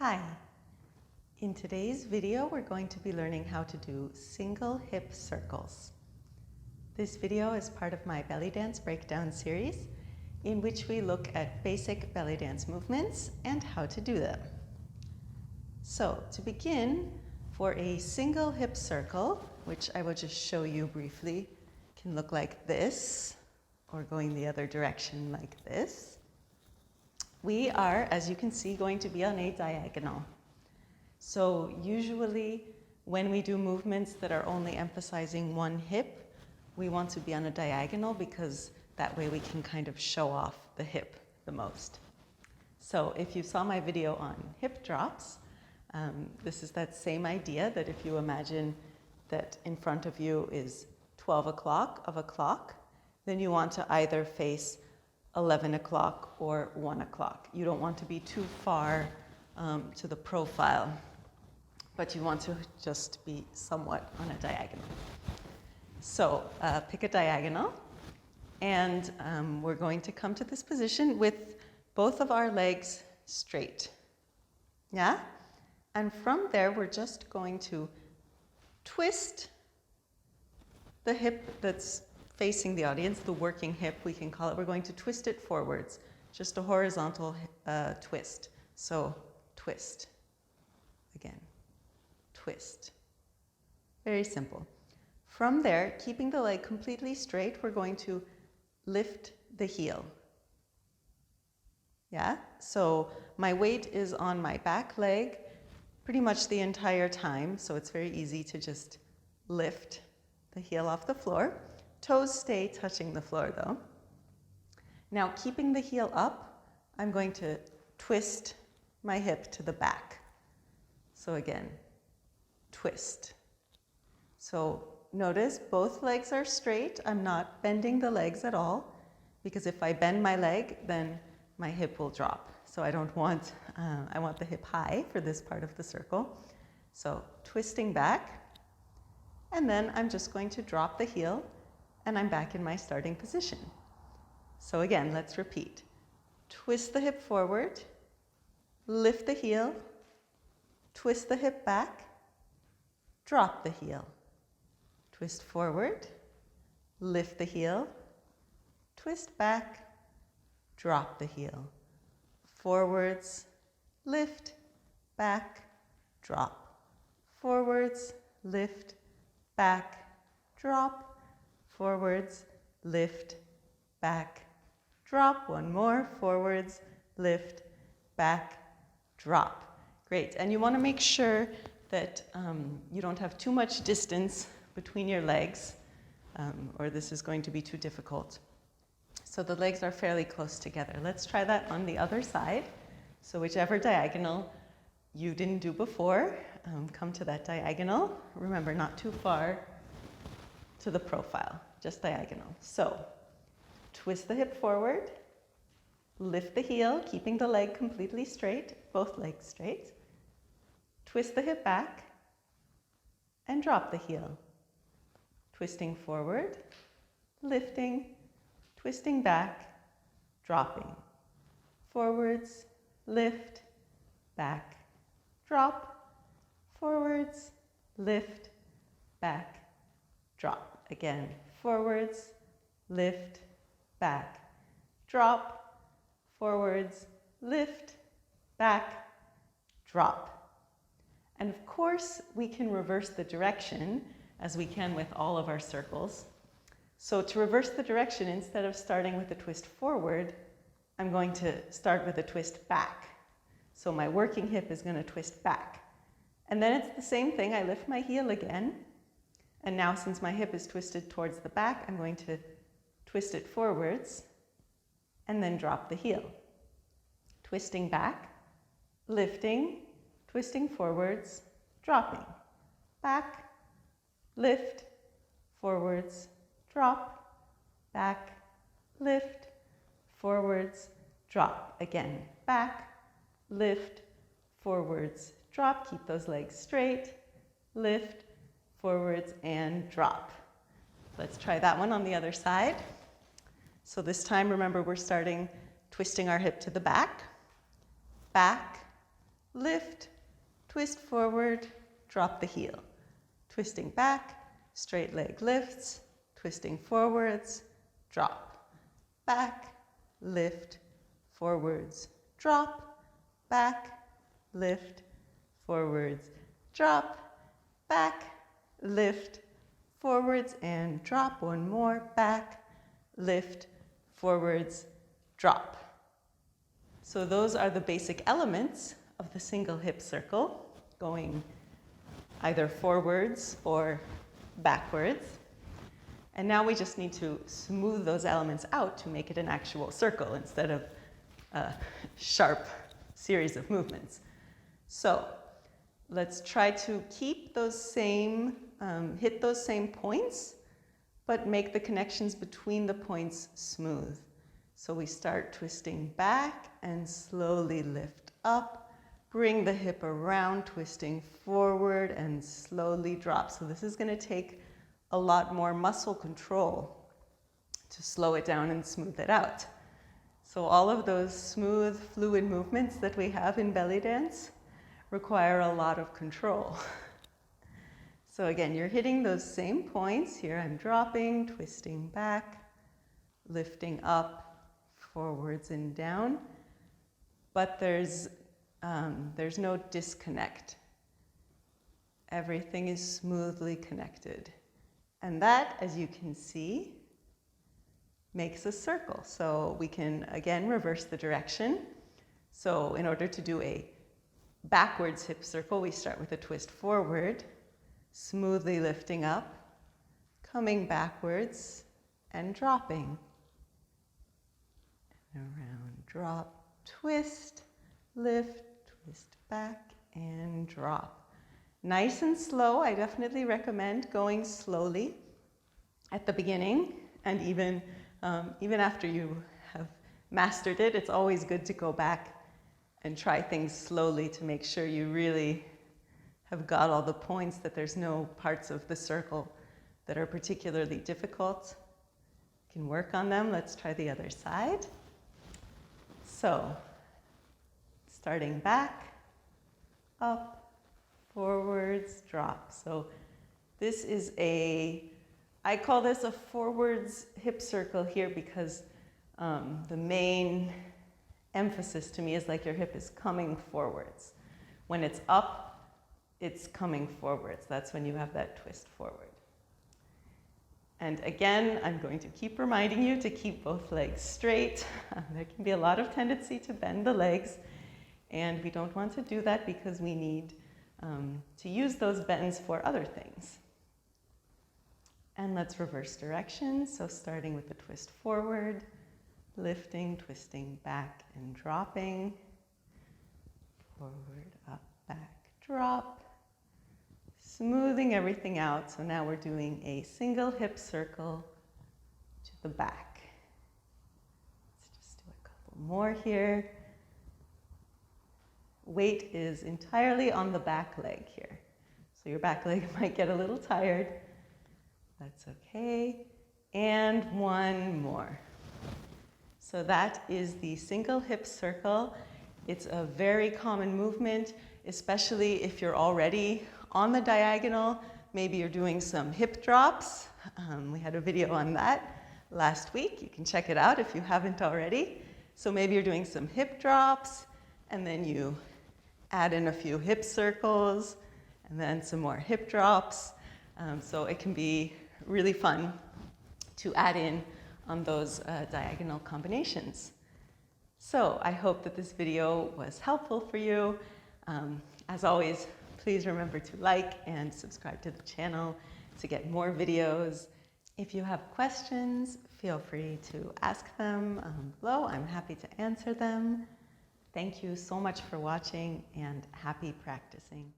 Hi. In today's video, we're going to be learning how to do single hip circles. This video is part of my belly dance breakdown series, in which we look at basic belly dance movements and how to do them. So to begin, for a single hip circle, which I will just show you briefly, can look like this, or going the other direction like this. We are, as you can see, going to be on a diagonal. So usually when we do movements that are only emphasizing one hip, we want to be on a diagonal because that way we can kind of show off the hip the most. So if you saw my video on hip drops, this is that same idea that if you imagine that in front of you is 12 o'clock of a clock, then you want to either face 11 o'clock or 1 o'clock. You don't want to be too far to the profile, but you want to just be somewhat on a diagonal. So pick a diagonal, and we're going to come to this position with both of our legs straight. Yeah? And from there, we're just going to twist the hip that's facing the audience, the working hip, we can call it. We're going to twist it forwards, just a horizontal twist. So twist, again, twist. Very simple. From there, keeping the leg completely straight, we're going to lift the heel. Yeah, so my weight is on my back leg pretty much the entire time, so it's very easy to just lift the heel off the floor. Toes stay touching the floor though. Now, keeping the heel up, I'm going to twist my hip to the back. So again, twist. So notice both legs are straight. I'm not bending the legs at all, because if I bend my leg, then my hip will drop. So I don't want, I want the hip high for this part of the circle. So twisting back, and then I'm just going to drop the heel, and I'm back in my starting position. So again, let's repeat. Twist the hip forward, lift the heel, twist the hip back, drop the heel. Twist forward, lift the heel, twist back, drop the heel. Forwards, lift, back, drop. Forwards, lift, back, drop. Forwards, lift, back, drop. One more. Forwards, lift, back, drop. Great. And you want to make sure that you don't have too much distance between your legs, or this is going to be too difficult. So the legs are fairly close together. Let's try that on the other side. So whichever diagonal you didn't do before, come to that diagonal. Remember, not too far to the profile, just diagonal. So twist the hip forward, lift the heel, keeping the leg completely straight, both legs straight. Twist the hip back and drop the heel. Twisting forward, lifting, twisting back, dropping. Forwards, lift, back, drop. Forwards, lift, back, drop. Again, forwards, lift, back, drop. Forwards, lift, back, drop. And of course, we can reverse the direction, as we can with all of our circles. So to reverse the direction, instead of starting with a twist forward, I'm going to start with a twist back. So my working hip is going to twist back. And then it's the same thing. I lift my heel again. And now, since my hip is twisted towards the back, I'm going to twist it forwards and then drop the heel. Twisting back, lifting, twisting forwards, dropping. Back, lift, forwards, drop, back, lift, forwards, drop. Again, back, lift, forwards, drop. Keep those legs straight, lift, forwards, and drop. Let's try that one on the other side. So this time, remember, we're starting twisting our hip to the back, back, lift, twist forward, drop the heel. Twisting back, straight leg lifts, twisting forwards, drop. Back, lift, forwards, drop, back, lift, forwards, drop, back, lift, forwards, and drop. One more, back, lift, forwards, drop. So those are the basic elements of the single hip circle, going either forwards or backwards. And now we just need to smooth those elements out to make it an actual circle instead of a sharp series of movements. So let's try to keep those same, hit those same points, but make the connections between the points smooth. So we start twisting back and slowly lift up, bring the hip around, twisting forward and slowly drop. So this is going to take a lot more muscle control to slow it down and smooth it out. So all of those smooth, fluid movements that we have in belly dance require a lot of control. So again, you're hitting those same points. Here I'm dropping, twisting back, lifting up, forwards and down, but there's no disconnect. Everything is smoothly connected. And that, as you can see, makes a circle. So we can, again, reverse the direction. So in order to do a backwards hip circle, we start with a twist forward, smoothly lifting up, coming backwards, and dropping. Around, drop, twist, lift, twist back, and drop. Nice and slow. I definitely recommend going slowly at the beginning, and even after you have mastered it, it's always good to go back and try things slowly to make sure you really have got all the points, that there's no parts of the circle that are particularly difficult. You can work on them. Let's try the other side. So, starting back, up, forwards, drop. So this is I call this a forwards hip circle here because the main emphasis to me is like your hip is coming forwards. When it's up, it's coming forwards. That's when you have that twist forward. And again, I'm going to keep reminding you to keep both legs straight. There can be a lot of tendency to bend the legs, and we don't want to do that because we need to use those bends for other things. And let's reverse directions. So starting with the twist forward, lifting, twisting back and dropping. Forward, up, back, drop. Smoothing everything out. So now we're doing a single hip circle to the back. Let's just do a couple more here. Weight is entirely on the back leg here. So your back leg might get a little tired. That's okay. And one more. So that is the single hip circle. It's a very common movement, especially if you're already on the diagonal. Maybe you're doing some hip drops. We had a video on that last week. You can check it out if you haven't already. So maybe you're doing some hip drops, and then you add in a few hip circles, and then some more hip drops. So it can be really fun to add in on those diagonal combinations. So I hope that this video was helpful for you. As always, please remember to like and subscribe to the channel to get more videos. If you have questions, feel free to ask them below. I'm happy to answer them. Thank you so much for watching, and happy practicing.